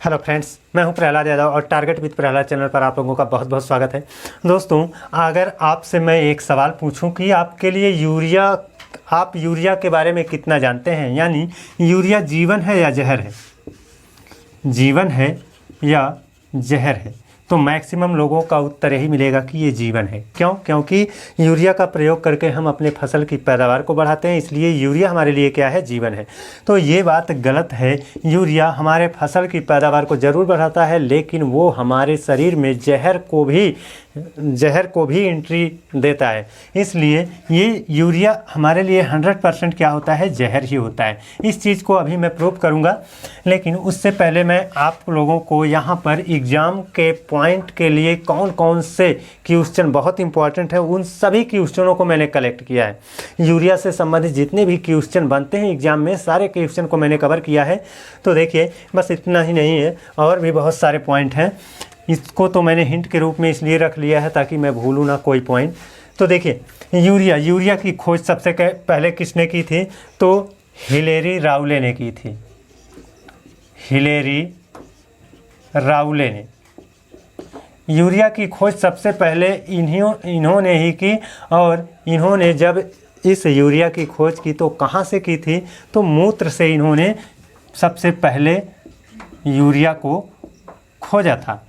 Hello friends, मैं हूं प्रहलाद यादव और टारगेट विद प्रहलाद चैनल पर आप लोगों का बहुत बहुत स्वागत है। दोस्तों, अगर आपसे मैं एक सवाल पूछूं कि आपके लिए आप यूरिया के बारे में कितना जानते हैं, यानी यूरिया जीवन है या जहर है, जीवन है या जहर है, तो मैक्सिमम लोगों का उत्तर यही मिलेगा कि ये जीवन है। क्यों? क्योंकि यूरिया का प्रयोग करके हम अपने फसल की पैदावार को बढ़ाते हैं, इसलिए यूरिया हमारे लिए क्या है? जीवन है। तो ये बात गलत है। यूरिया हमारे फसल की पैदावार को ज़रूर बढ़ाता है, लेकिन वो हमारे शरीर में जहर को भी एंट्री देता है। इसलिए ये यूरिया हमारे लिए 100% क्या होता है? जहर ही होता है। इस चीज़ को अभी मैं प्रूव करूँगा, लेकिन उससे पहले मैं आप लोगों को यहाँ पर एग्ज़ाम के पॉइंट के लिए कौन कौन से क्वेश्चन बहुत इंपॉर्टेंट है, उन सभी क्वेश्चनों को मैंने कलेक्ट किया है। यूरिया से संबंधित जितने भी क्वेश्चन बनते हैं एग्ज़ाम में, सारे क्वेश्चन को मैंने कवर किया है। तो देखिए, बस इतना ही नहीं है, और भी बहुत सारे पॉइंट हैं। इसको तो मैंने हिंट के रूप में इसलिए रख लिया है ताकि मैं भूलूँ ना कोई पॉइंट। तो देखिए, यूरिया की खोज सबसे पहले किसने की थी? तो हिलेरी राउले ने की थी। हिलेरी राउले ने यूरिया की खोज सबसे पहले इन्होंने ही की। और इन्होंने जब इस यूरिया की खोज की तो कहाँ से की थी? तो मूत्र से इन्होंने सबसे पहले यूरिया को खोजा था,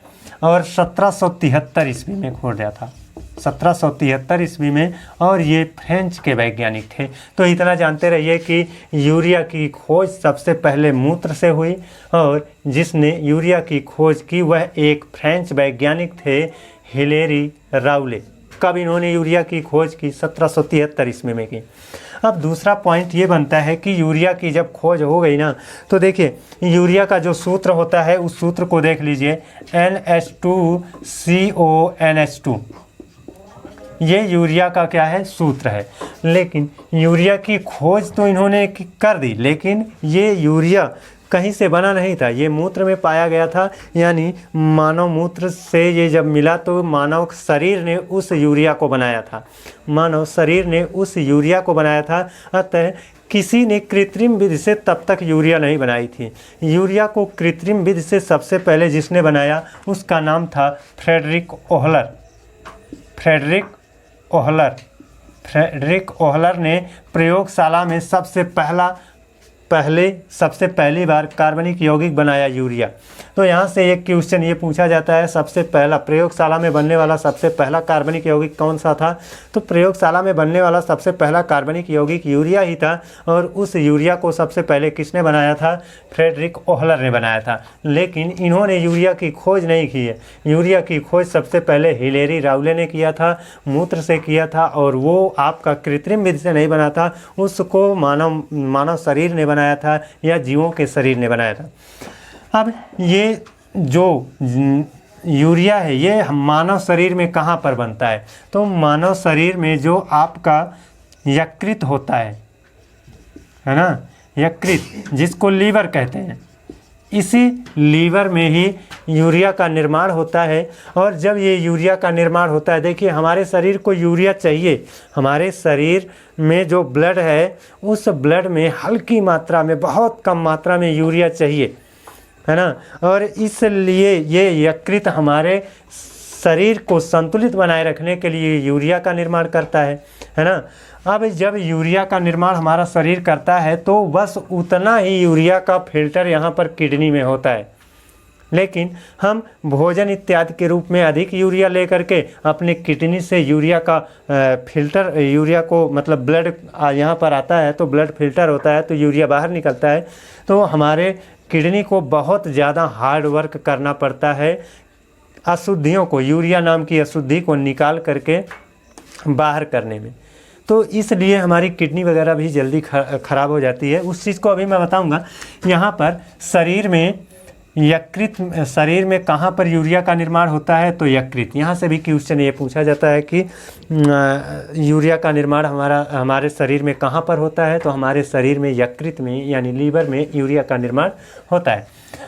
और 1773 ईस्वी में खोजा था। 1773 ईस्वी में, और ये फ्रेंच के वैज्ञानिक थे। तो इतना जानते रहिए कि यूरिया की खोज सबसे पहले मूत्र से हुई, और जिसने यूरिया की खोज की वह एक फ्रेंच वैज्ञानिक थे, हिलेरी राउले। कब इन्होंने यूरिया की खोज की? 1773 ईस्वी में की। अब दूसरा पॉइंट ये बनता है कि यूरिया की जब खोज हो गई ना, तो देखिए यूरिया का जो सूत्र होता है उस सूत्र को देख लीजिए, NH2CONH2। ये यूरिया का क्या है? सूत्र है। लेकिन यूरिया की खोज तो इन्होंने कर दी, लेकिन ये यूरिया कहीं से बना नहीं था, ये मूत्र में पाया गया था। यानी मानव मूत्र से ये जब मिला तो मानव शरीर ने उस यूरिया को बनाया था। मानव शरीर ने उस यूरिया को बनाया था। अतः किसी ने कृत्रिम विधि से तब तक यूरिया नहीं बनाई थी। यूरिया को कृत्रिम विधि से सबसे पहले जिसने बनाया उसका नाम था फ्रेडरिक ओहलर। फ्रेडरिक ओहलर ने प्रयोगशाला में सबसे पहली बार कार्बनिक यौगिक बनाया यूरिया। तो यहाँ से एक क्वेश्चन ये पूछा जाता है, सबसे पहला प्रयोगशाला में बनने वाला सबसे पहला कार्बनिक यौगिक कौन सा था? तो प्रयोगशाला में बनने वाला सबसे पहला कार्बनिक यौगिक यूरिया ही था। और उस यूरिया को सबसे पहले किसने बनाया था? फ्रेडरिक ओहलर ने बनाया था। लेकिन इन्होंने यूरिया की खोज नहीं की है। यूरिया की खोज सबसे पहले हिलेरी राउले ने किया था, मूत्र से किया था, और वो आपका कृत्रिम विधि से नहीं बना था, उसको मानव शरीर ने बनाया था, या जीवों के शरीर ने बनाया था। अब ये जो यूरिया है ये मानव शरीर में कहाँ पर बनता है? तो मानव शरीर में जो आपका यकृत होता है ना, यकृत जिसको लीवर कहते हैं, इसी लीवर में ही यूरिया का निर्माण होता है। और जब ये यूरिया का निर्माण होता है, देखिए हमारे शरीर को यूरिया चाहिए। हमारे शरीर में जो ब्लड है उस ब्लड में हल्की मात्रा में, बहुत कम मात्रा में यूरिया चाहिए, है ना। और इसलिए ये यकृत हमारे शरीर को संतुलित बनाए रखने के लिए यूरिया का निर्माण करता है ना। अब जब यूरिया का निर्माण हमारा शरीर करता है तो बस उतना ही यूरिया का फिल्टर यहाँ पर किडनी में होता है। लेकिन हम भोजन इत्यादि के रूप में अधिक यूरिया लेकर के अपने किडनी से यूरिया का फिल्टर, यूरिया को मतलब ब्लड यहाँ पर आता है तो ब्लड फिल्टर होता है तो यूरिया बाहर निकलता है। तो हमारे किडनी को बहुत ज़्यादा हार्ड वर्क करना पड़ता है अशुद्धियों को, यूरिया नाम की अशुद्धि को निकाल करके बाहर करने में। तो इसलिए हमारी किडनी वगैरह भी जल्दी ख़राब हो जाती है। उस चीज़ को अभी मैं बताऊंगा। यहाँ पर शरीर में कहाँ पर यूरिया का निर्माण होता है? तो यकृत। यहाँ से भी क्वेश्चन ये पूछा जाता है कि यूरिया का निर्माण हमारे शरीर में कहाँ पर होता है? तो हमारे शरीर में यकृत में, यानी लीवर में यूरिया का निर्माण होता है।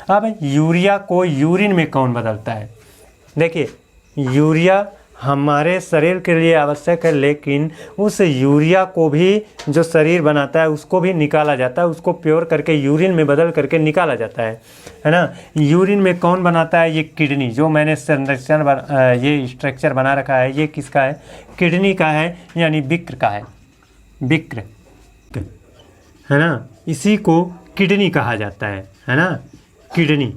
अब यूरिया को यूरिन में कौन बदलता है? देखिए, यूरिया हमारे शरीर के लिए आवश्यक है, लेकिन उस यूरिया को भी जो शरीर बनाता है उसको भी निकाला जाता है, उसको प्योर करके यूरिन में बदल करके निकाला जाता है ना। यूरिन में कौन बनाता है? ये किडनी, जो मैंने संरचना ये स्ट्रक्चर बना रखा है, ये किसका है? किडनी का है, यानी विक्र का है, विक्र, है ना। इसी को किडनी कहा जाता है ना, किडनी।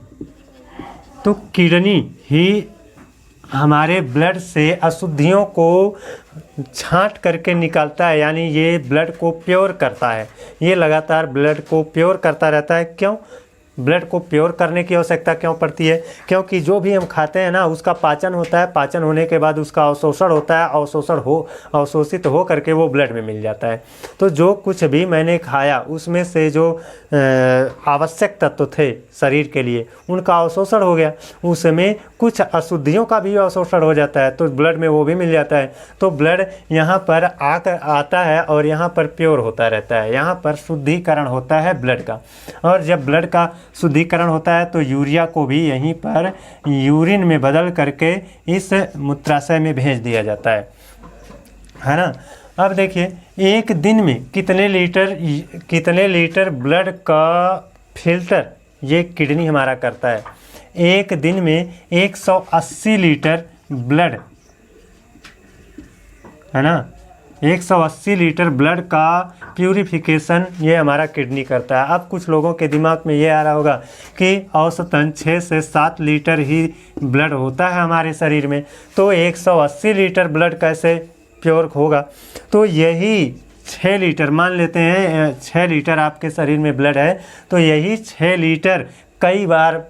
तो किडनी ही हमारे ब्लड से अशुद्धियों को छांट करके निकालता है, यानी ये ब्लड को प्योर करता है। ये लगातार ब्लड को प्योर करता रहता है। क्यों ब्लड को प्योर करने की आवश्यकता क्यों पड़ती है? क्योंकि जो भी हम खाते हैं ना, उसका पाचन होता है, पाचन होने के बाद उसका अवशोषण होता है, अवशोषित हो करके वो ब्लड में मिल जाता है। तो जो कुछ भी मैंने खाया उसमें से जो आवश्यक तत्व थे शरीर के लिए, उनका अवशोषण हो गया, उसमें कुछ अशुद्धियों का भी अवशोषण हो जाता है, तो ब्लड में वो भी मिल जाता है। तो ब्लड यहाँ पर आता है और यहाँ पर प्योर होता रहता है, यहाँ पर शुद्धिकरण होता है ब्लड का। और जब ब्लड का शुद्धिकरण होता है तो यूरिया को भी यहीं पर यूरिन में बदल करके इस मूत्राशय में भेज दिया जाता है ना। अब देखिए, एक दिन में कितने लीटर ब्लड का फिल्टर ये किडनी हमारा करता है? एक दिन में 180 लीटर ब्लड, है ना, 180 लीटर ब्लड का प्यूरिफिकेशन ये हमारा किडनी करता है। अब कुछ लोगों के दिमाग में ये आ रहा होगा कि औसतन 6 से 7 लीटर ही ब्लड होता है हमारे शरीर में, तो 180 लीटर ब्लड कैसे प्योर होगा? तो यही 6 लीटर, मान लेते हैं 6 लीटर आपके शरीर में ब्लड है, तो यही 6 लीटर कई बार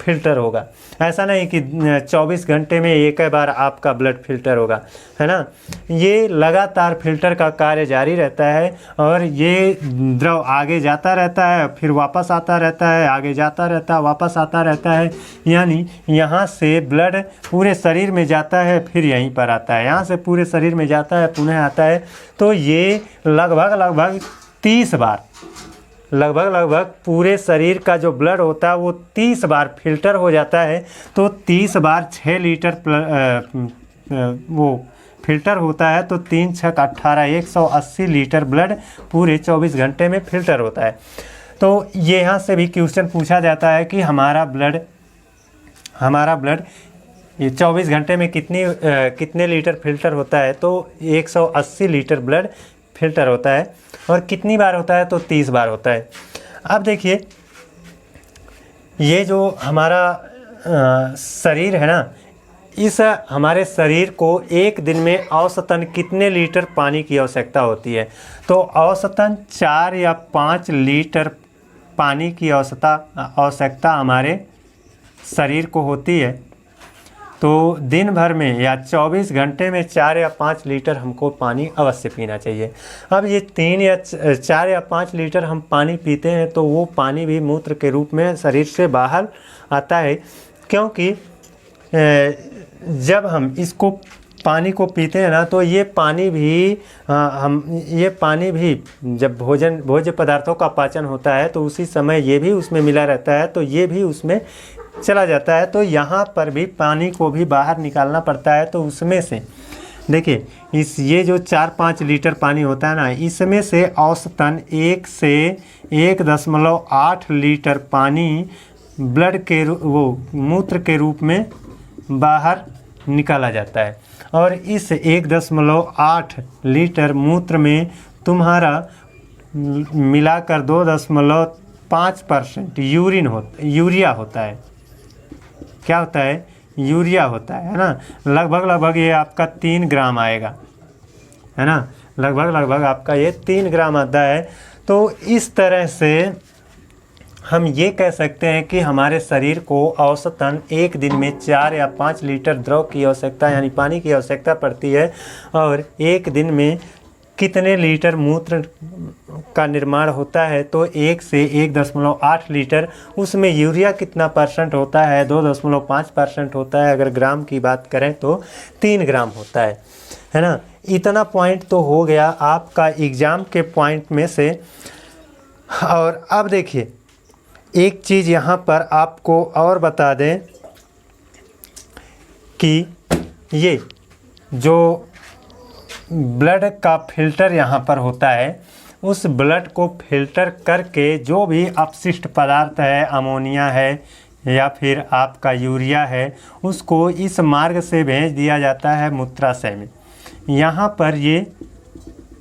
फिल्टर होगा। ऐसा नहीं कि 24 घंटे में एक ही बार आपका ब्लड फिल्टर होगा, है ना। ये लगातार फिल्टर का कार्य जारी रहता है और ये द्रव आगे जाता रहता है, फिर वापस आता रहता है, आगे जाता रहता है, वापस आता रहता है। यानी यहाँ से ब्लड पूरे शरीर में जाता है, फिर यहीं पर आता है, यहाँ से पूरे शरीर में जाता है, पुनः आता है। तो ये लगभग 30 बार, लगभग पूरे शरीर का जो ब्लड होता है वो 30 बार फिल्टर हो जाता है। तो 30 बार 6 लीटर वो फिल्टर होता है, तो 3 6 18, 180 लीटर ब्लड पूरे 24 घंटे में फिल्टर होता है। तो ये यहाँ से भी क्वेश्चन पूछा जाता है कि हमारा ब्लड ये 24 घंटे में कितने लीटर फिल्टर होता है? तो 180 लीटर ब्लड फिल्टर होता है। और कितनी बार होता है? तो 30 बार होता है। अब देखिए, ये जो हमारा शरीर है ना, इस हमारे शरीर को एक दिन में औसतन कितने लीटर पानी की आवश्यकता होती है? तो औसतन 4 या 5 लीटर पानी की आवश्यकता हमारे शरीर को होती है। तो दिन भर में या 24 घंटे में 4 या 5 लीटर हमको पानी अवश्य पीना चाहिए। अब ये 4 या 5 लीटर हम पानी पीते हैं तो वो पानी भी मूत्र के रूप में शरीर से बाहर आता है, क्योंकि जब हम इसको पानी को पीते हैं ना, तो ये पानी भी जब भोज्य पदार्थों का पाचन होता है तो उसी समय ये भी उसमें मिला रहता है, तो ये भी उसमें चला जाता है। तो यहाँ पर भी पानी को भी बाहर निकालना पड़ता है। तो उसमें से देखिए, ये जो 4-5 लीटर पानी होता है ना, इसमें से औसतन 1 से 1.8 लीटर पानी ब्लड के मूत्र के रूप में बाहर निकाला जाता है। और इस 1.8 लीटर मूत्र में तुम्हारा मिलाकर 2.5% यूरिया होता है। क्या होता है? यूरिया होता है ना। लगभग ये आपका 3 ग्राम आएगा, है ना। लगभग आपका ये 3 ग्राम आता है। तो इस तरह से हम ये कह सकते हैं कि हमारे शरीर को औसतन एक दिन में 4 या 5 लीटर द्रव की आवश्यकता यानी पानी की आवश्यकता पड़ती है। और एक दिन में कितने लीटर मूत्र का निर्माण होता है? तो 1 से 1.8 लीटर। उसमें यूरिया कितना परसेंट होता है? 2.5% होता है। अगर ग्राम की बात करें तो 3 ग्राम होता है ना। इतना पॉइंट तो हो गया आपका एग्ज़ाम के पॉइंट में से। और अब देखिए, एक चीज़ यहाँ पर आपको और बता दें कि ये जो ब्लड का फिल्टर यहाँ पर होता है, उस ब्लड को फिल्टर करके जो भी अपशिष्ट पदार्थ है, अमोनिया है या फिर आपका यूरिया है, उसको इस मार्ग से भेज दिया जाता है मूत्राशय में। यहाँ पर ये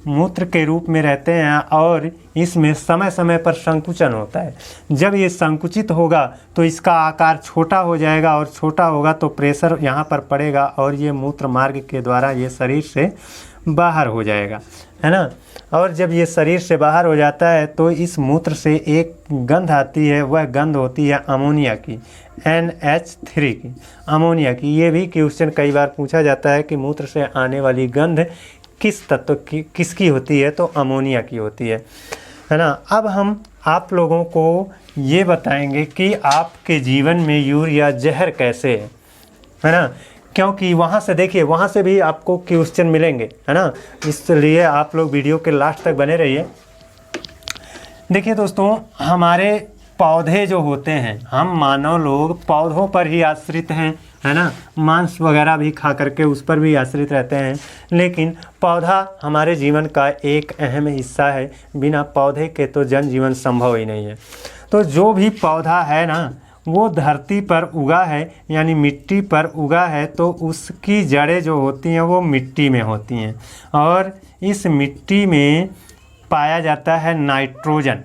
मूत्र के रूप में रहते हैं और इसमें समय समय पर संकुचन होता है। जब ये संकुचित होगा तो इसका आकार छोटा हो जाएगा और छोटा होगा तो प्रेशर यहाँ पर पड़ेगा और ये मूत्र मार्ग के द्वारा ये शरीर से बाहर हो जाएगा, है ना। और जब ये शरीर से बाहर हो जाता है तो इस मूत्र से एक गंध आती है, वह गंध होती है अमोनिया की, NH3 की, अमोनिया की। ये भी क्वेश्चन कई बार पूछा जाता है कि मूत्र से आने वाली गंध किस तत्व की, किसकी होती है, तो अमोनिया की होती है ना। अब हम आप लोगों को ये बताएंगे कि आपके जीवन में यूरिया जहर कैसे है ना, क्योंकि वहाँ से देखिए, वहाँ से भी आपको क्वेश्चन मिलेंगे, है ना। इसलिए आप लोग वीडियो के लास्ट तक बने रहिए। देखिए दोस्तों, हमारे पौधे जो होते हैं, हम मानव लोग पौधों पर ही आश्रित हैं, है ना। मांस वगैरह भी खा करके उस पर भी आश्रित रहते हैं, लेकिन पौधा हमारे जीवन का एक अहम हिस्सा है। बिना पौधे के तो जनजीवन संभव ही नहीं है। तो जो भी पौधा है ना, वो धरती पर उगा है, यानी मिट्टी पर उगा है, तो उसकी जड़ें जो होती हैं वो मिट्टी में होती हैं और इस मिट्टी में पाया जाता है नाइट्रोजन।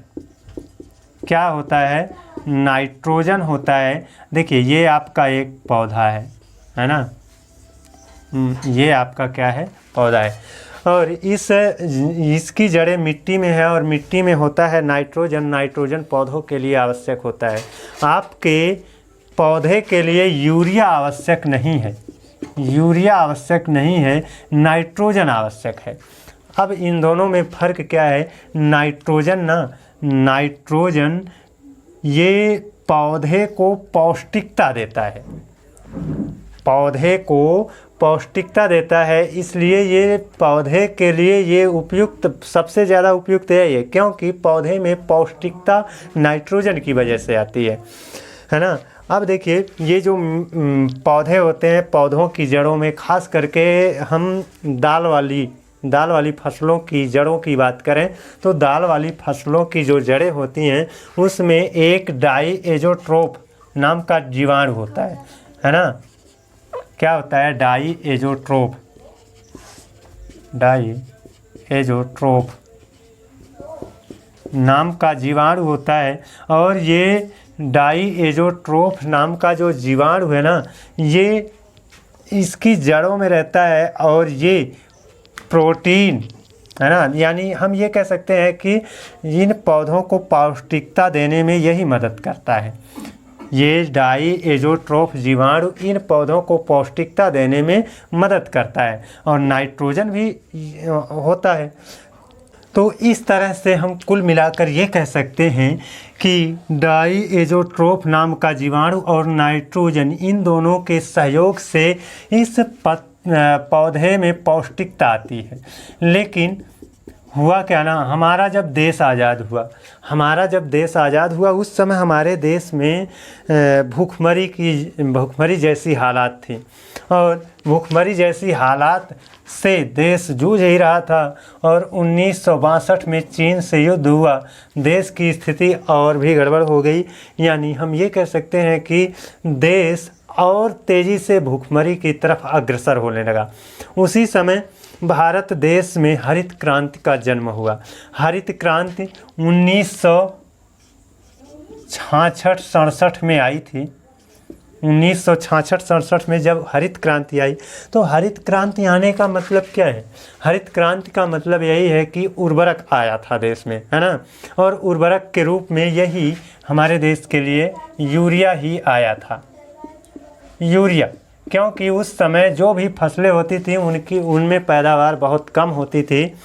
क्या होता है? नाइट्रोजन होता है। देखिए, ये आपका एक पौधा है ना। ये आपका क्या है? पौधा है और इसकी जड़ें मिट्टी में है और मिट्टी में होता है नाइट्रोजन। नाइट्रोजन पौधों के लिए आवश्यक होता है। आपके पौधे के लिए यूरिया आवश्यक नहीं है, यूरिया आवश्यक नहीं है, नाइट्रोजन आवश्यक है। अब इन दोनों में फ़र्क क्या है? नाइट्रोजन ये पौधे को पौष्टिकता देता है, पौधे को पौष्टिकता देता है, इसलिए ये पौधे के लिए ये उपयुक्त, सबसे ज़्यादा उपयुक्त है ये, क्योंकि पौधे में पौष्टिकता नाइट्रोजन की वजह से आती है ना। अब देखिए, ये जो पौधे होते हैं, पौधों की जड़ों में खास करके हम दाल वाली फसलों की जड़ों की बात करें तो दाल वाली फसलों की जो जड़ें होती हैं उसमें एक डाईएज़ोट्रोप नाम का जीवाणु होता है ना। क्या होता है? डाईएज़ोट्रोप नाम का जीवाणु होता है और ये डाईएज़ोट्रोप नाम का जो जीवाणु है ना, ये इसकी जड़ों में रहता है और ये प्रोटीन, है ना, यानी हम ये कह सकते हैं कि इन पौधों को पौष्टिकता देने में यही मदद करता है। ये डाईएज़ोट्रोप जीवाणु इन पौधों को पौष्टिकता देने में मदद करता है और नाइट्रोजन भी होता है। तो इस तरह से हम कुल मिलाकर ये कह सकते हैं कि डाईएज़ोट्रोप नाम का जीवाणु और नाइट्रोजन, इन दोनों के सहयोग से इस पौधे में पौष्टिकता आती है। लेकिन हुआ क्या ना, हमारा जब देश आज़ाद हुआ उस समय हमारे देश में भूखमरी जैसी हालात थी और भूखमरी जैसी हालात से देश जूझ ही रहा था और 1962 में चीन से युद्ध हुआ, देश की स्थिति और भी गड़बड़ हो गई। यानी हम ये कह सकते हैं कि देश और तेज़ी से भूखमरी की तरफ अग्रसर होने लगा। उसी समय भारत देश में हरित क्रांति का जन्म हुआ। हरित क्रांति 1966-67 में आई थी। 1966-67 में जब हरित क्रांति आई, तो हरित क्रांति आने का मतलब क्या है? हरित क्रांति का मतलब यही है कि उर्वरक आया था देश में, है ना, और उर्वरक के रूप में यही हमारे देश के लिए यूरिया ही आया था। यूरिया, क्योंकि उस समय जो भी फसलें होती थी उनमें पैदावार बहुत कम होती थी।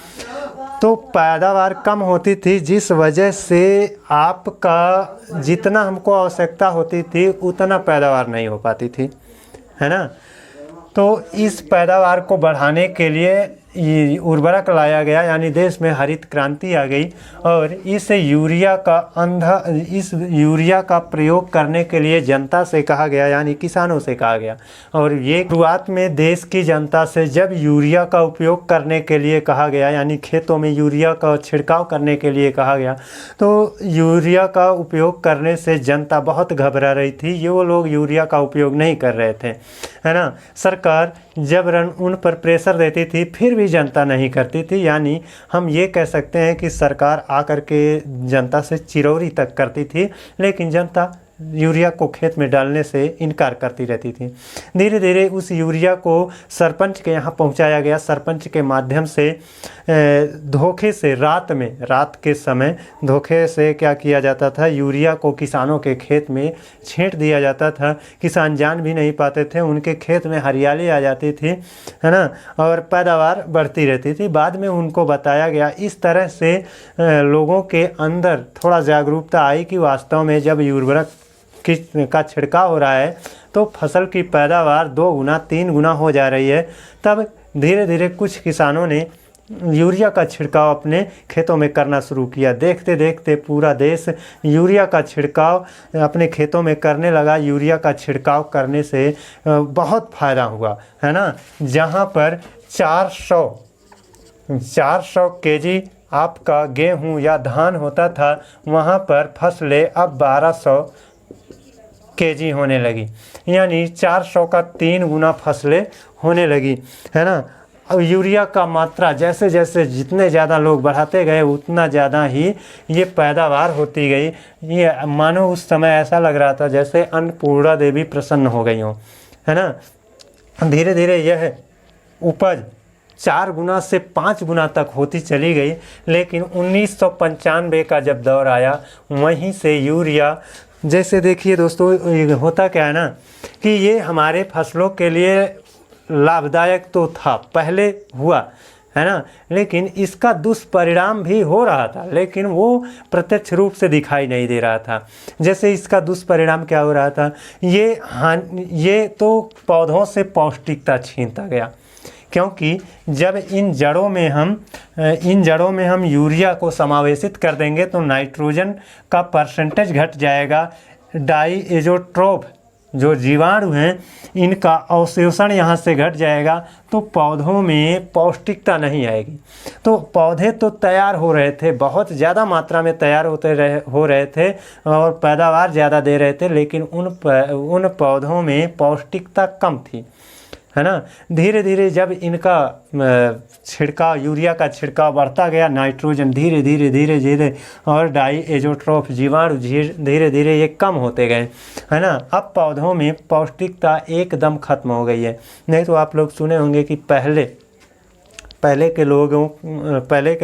तो पैदावार कम होती थी जिस वजह से आपका जितना हमको आवश्यकता होती थी उतना पैदावार नहीं हो पाती थी, है ना। तो इस पैदावार को बढ़ाने के लिए ये उर्वरक लाया गया, यानी देश में हरित क्रांति आ गई और इस यूरिया का प्रयोग करने के लिए जनता से कहा गया, यानी किसानों से कहा गया। और ये शुरुआत में देश की जनता से जब यूरिया का उपयोग करने के लिए कहा गया, यानी खेतों में यूरिया का छिड़काव करने के लिए कहा गया, तो यूरिया का उपयोग करने से जनता बहुत घबरा रही थी। ये वो लोग यूरिया का उपयोग नहीं कर रहे थे, है ना। सरकार जब उन पर प्रेशर देती थी फिर भी जनता नहीं करती थी, यानी हम ये कह सकते हैं कि सरकार आकर के जनता से चिरौरी तक करती थी, लेकिन जनता यूरिया को खेत में डालने से इनकार करती रहती थी। धीरे धीरे उस यूरिया को सरपंच के यहाँ पहुँचाया गया। सरपंच के माध्यम से धोखे से रात के समय धोखे से क्या किया जाता था, यूरिया को किसानों के खेत में छींट दिया जाता था। किसान जान भी नहीं पाते थे, उनके खेत में हरियाली आ जाती थी, है ना, और पैदावार बढ़ती रहती थी। बाद में उनको बताया गया, इस तरह से लोगों के अंदर थोड़ा जागरूकता आई कि वास्तव में जब उर्वरक का छिड़काव हो रहा है तो फसल की पैदावार 2 गुना 3 गुना हो जा रही है। तब धीरे धीरे कुछ किसानों ने यूरिया का छिड़काव अपने खेतों में करना शुरू किया। देखते देखते पूरा देश यूरिया का छिड़काव अपने खेतों में करने लगा। यूरिया का छिड़काव करने से बहुत फ़ायदा हुआ, है ना। जहाँ पर 400 केजी आपका गेहूं या धान होता था, वहाँ पर फसलें अब 1200 केजी होने लगी, यानी 400 का 3 गुना फसलें होने लगी, है ना। अब यूरिया का मात्रा जैसे जैसे जितने ज़्यादा लोग बढ़ाते गए उतना ज़्यादा ही ये पैदावार होती गई। ये मानो उस समय ऐसा लग रहा था जैसे अन्नपूर्णा देवी प्रसन्न हो गई हो, है ना। धीरे धीरे यह उपज 4 गुना से 5 गुना तक होती चली गई। लेकिन 1995 का जब दौर आया, वहीं से यूरिया, जैसे देखिए दोस्तों, होता क्या है ना कि ये हमारे फसलों के लिए लाभदायक तो था, पहले हुआ, है ना, लेकिन इसका दुष्परिणाम भी हो रहा था, लेकिन वो प्रत्यक्ष रूप से दिखाई नहीं दे रहा था। जैसे इसका दुष्परिणाम क्या हो रहा था, ये तो पौधों से पौष्टिकता छीनता गया, क्योंकि जब इन जड़ों में हम यूरिया को समावेशित कर देंगे तो नाइट्रोजन का परसेंटेज घट जाएगा। डाइएज़ोट्रोफ जो जीवाणु हैं, इनका अवशोषण यहाँ से घट जाएगा, तो पौधों में पौष्टिकता नहीं आएगी। तो पौधे तो तैयार हो रहे थे, बहुत ज़्यादा मात्रा में तैयार हो रहे थे और पैदावार ज़्यादा दे रहे थे, लेकिन उन पौधों में पौष्टिकता कम थी, है ना। धीरे धीरे जब इनका छिड़काव, यूरिया का छिड़काव बढ़ता गया, नाइट्रोजन धीरे धीरे और डाइएज़ोट्रोफ जीवाणु धीरे धीरे ये कम होते गए, है ना। अब पौधों में पौष्टिकता एकदम खत्म हो गई है। नहीं तो आप लोग सुने होंगे कि पहले के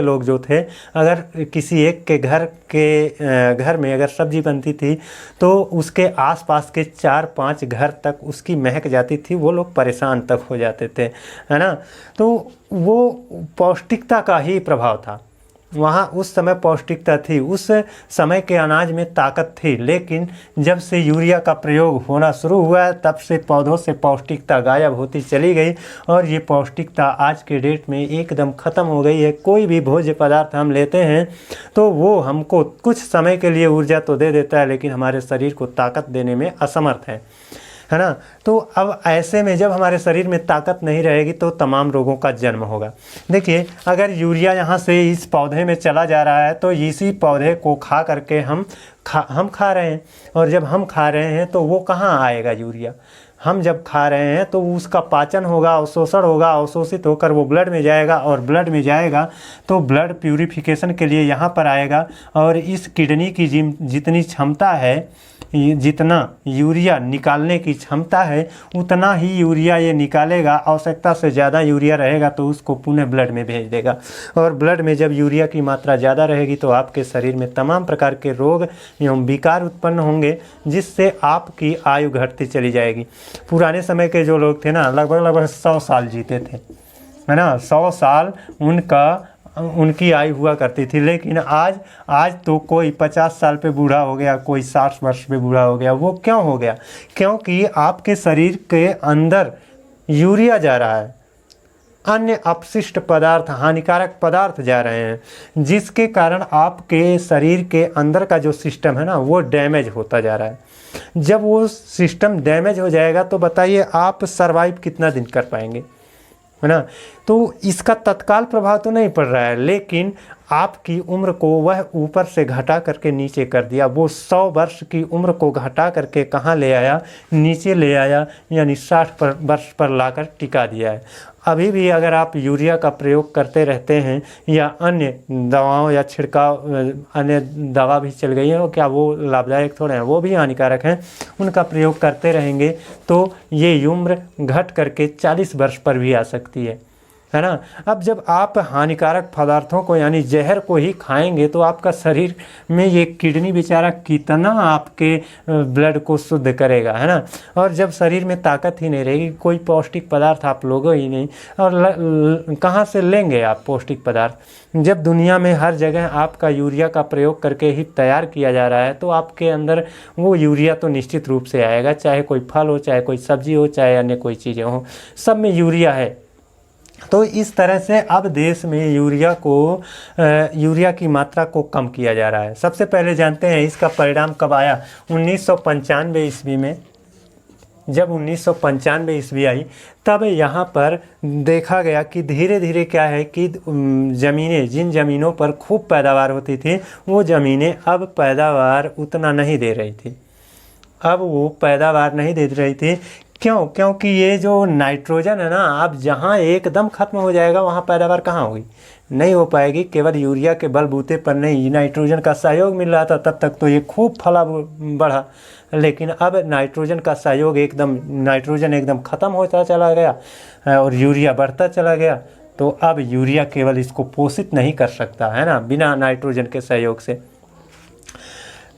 लोग जो थे, अगर किसी एक के घर में अगर सब्जी बनती थी तो उसके आसपास के 4-5 घर तक उसकी महक जाती थी, वो लोग परेशान तक हो जाते थे, है ना। तो वो पौष्टिकता का ही प्रभाव था, वहाँ उस समय पौष्टिकता थी, उस समय के अनाज में ताकत थी। लेकिन जब से यूरिया का प्रयोग होना शुरू हुआ, तब से पौधों से पौष्टिकता गायब होती चली गई और ये पौष्टिकता आज के डेट में एकदम ख़त्म हो गई है। कोई भी भोज्य पदार्थ हम लेते हैं तो वो हमको कुछ समय के लिए ऊर्जा तो दे देता है, लेकिन हमारे शरीर को ताकत देने में असमर्थ है ना। तो अब ऐसे में जब हमारे शरीर में ताकत नहीं रहेगी तो तमाम रोगों का जन्म होगा। देखिए, अगर यूरिया यहाँ से इस पौधे में चला जा रहा है तो इसी पौधे को खा करके हम खा रहे हैं, और जब हम खा रहे हैं तो वो कहाँ आएगा यूरिया। हम जब खा रहे हैं तो उसका पाचन होगा, अवशोषण होगा, अवशोषित होकर वो ब्लड में जाएगा, और ब्लड में जाएगा तो ब्लड प्यूरिफिकेशन के लिए यहाँ पर आएगा, और इस किडनी की जितनी क्षमता है, जितना यूरिया निकालने की क्षमता है, उतना ही यूरिया ये निकालेगा। आवश्यकता से ज़्यादा यूरिया रहेगा तो उसको पुनः ब्लड में भेज देगा, और ब्लड में जब यूरिया की मात्रा ज़्यादा रहेगी तो आपके शरीर में तमाम प्रकार के रोग एवं विकार उत्पन्न होंगे, जिससे आपकी आयु घटती चली जाएगी। पुराने समय के जो लोग थे ना, लगभग 100 साल जीते थे, है ना। 100 साल उनकी आयु हुआ करती थी। लेकिन आज तो कोई 50 साल पे बूढ़ा हो गया, कोई 60 वर्ष पे बूढ़ा हो गया। वो क्यों हो गया? क्योंकि आपके शरीर के अंदर यूरिया जा रहा है, अन्य अपशिष्ट पदार्थ, हानिकारक पदार्थ जा रहे हैं, जिसके कारण आपके शरीर के अंदर का जो सिस्टम है ना वो डैमेज होता जा रहा है। जब वो सिस्टम डैमेज हो जाएगा तो बताइए आप सरवाइव कितना दिन कर पाएंगे, है ना। तो इसका तत्काल प्रभाव तो नहीं पड़ रहा है, लेकिन आपकी उम्र को वह ऊपर से घटा करके नीचे कर दिया। वो 100 वर्ष की उम्र को घटा करके कहाँ ले आया, नीचे ले आया, यानी 60 वर्ष पर लाकर टिका दिया है। अभी भी अगर आप यूरिया का प्रयोग करते रहते हैं या अन्य दवाओं या छिड़काव, अन्य दवा भी चल गई है, क्या वो लाभदायक थोड़े हैं, वो भी हानिकारक हैं, उनका प्रयोग करते रहेंगे तो ये उम्र घट करके 40 वर्ष पर भी आ सकती है ना। अब जब आप हानिकारक पदार्थों को यानी जहर को ही खाएंगे तो आपका शरीर में ये किडनी बेचारा कितना आपके ब्लड को शुद्ध करेगा, है ना। और जब शरीर में ताकत ही नहीं रहेगी, कोई पौष्टिक पदार्थ आप लोगे ही नहीं, और कहाँ से लेंगे आप पौष्टिक पदार्थ। जब दुनिया में हर जगह आपका यूरिया का प्रयोग करके ही तैयार किया जा रहा है तो आपके अंदर वो यूरिया तो निश्चित रूप से आएगा, चाहे कोई फल हो, चाहे कोई सब्जी हो, चाहे अन्य कोई चीज़ें हो, सब में यूरिया है। तो इस तरह से अब देश में यूरिया की मात्रा को कम किया जा रहा है। सबसे पहले जानते हैं इसका परिणाम कब आया। 1995 ईस्वी में, जब 1995 ईस्वी आई तब यहाँ पर देखा गया कि धीरे धीरे क्या है कि ज़मीनें, जिन ज़मीनों पर खूब पैदावार होती थी वो ज़मीनें अब पैदावार उतना नहीं दे रही थी। अब वो पैदावार नहीं दे रही थी। क्यों? क्योंकि ये जो नाइट्रोजन है ना, अब जहाँ एकदम ख़त्म हो जाएगा वहाँ पैदावार कहाँ होगी, नहीं हो पाएगी। केवल यूरिया के बलबूते पर नहीं, नाइट्रोजन का सहयोग मिल रहा था तब तक तो ये खूब फला बढ़ा, लेकिन अब नाइट्रोजन का सहयोग नाइट्रोजन एकदम ख़त्म होता चला गया और यूरिया बढ़ता चला गया। तो अब यूरिया केवल इसको पोषित नहीं कर सकता, है ना, बिना नाइट्रोजन के सहयोग से।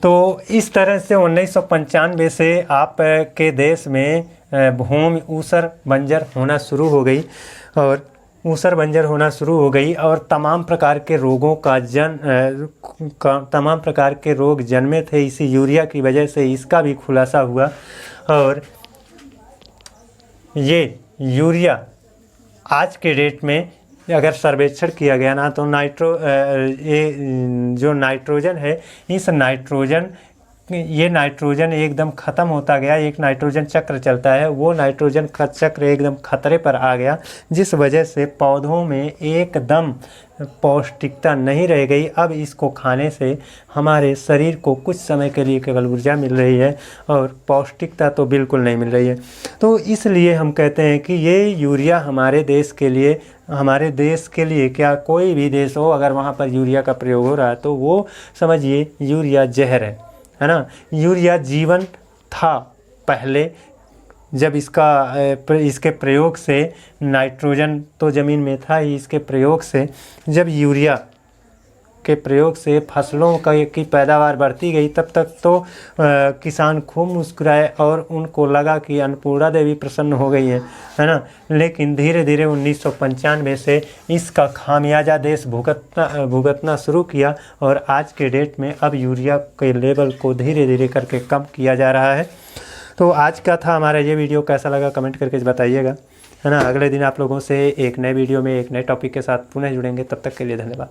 तो इस तरह से 1995 से आप के देश में भूमि ऊसर बंजर होना शुरू हो गई और तमाम प्रकार के रोगों तमाम प्रकार के रोग जन्मे थे इसी यूरिया की वजह से, इसका भी खुलासा हुआ। और ये यूरिया आज के डेट में अगर सर्वेक्षण किया गया ना तो जो नाइट्रोजन है, ये नाइट्रोजन एकदम ख़त्म होता गया। एक नाइट्रोजन चक्र चलता है, वो नाइट्रोजन का चक्र एकदम खतरे पर आ गया, जिस वजह से पौधों में एकदम पौष्टिकता नहीं रह गई। अब इसको खाने से हमारे शरीर को कुछ समय के लिए केवल ऊर्जा मिल रही है और पौष्टिकता तो बिल्कुल नहीं मिल रही है। तो इसलिए हम कहते हैं कि ये यूरिया हमारे देश के लिए क्या, कोई भी देश हो अगर वहाँ पर यूरिया का प्रयोग हो रहा है तो वो समझिए यूरिया जहर है ना। यूरिया जीवन था पहले, जब इसके प्रयोग से नाइट्रोजन तो ज़मीन में था ही, इसके प्रयोग से जब यूरिया के प्रयोग से फसलों की पैदावार बढ़ती गई तब तक तो किसान खूब मुस्कुराए और उनको लगा कि अन्नपूर्णा देवी प्रसन्न हो गई है ना। लेकिन धीरे धीरे 1995 से इसका खामियाजा देश भुगतना शुरू किया और आज के डेट में अब यूरिया के लेवल को धीरे धीरे करके कम किया जा रहा है। तो आज का था हमारा ये वीडियो, कैसा लगा कमेंट करके बताइएगा, है ना। अगले दिन आप लोगों से एक नए वीडियो में एक नए टॉपिक के साथ पुनः जुड़ेंगे, तब तक के लिए धन्यवाद।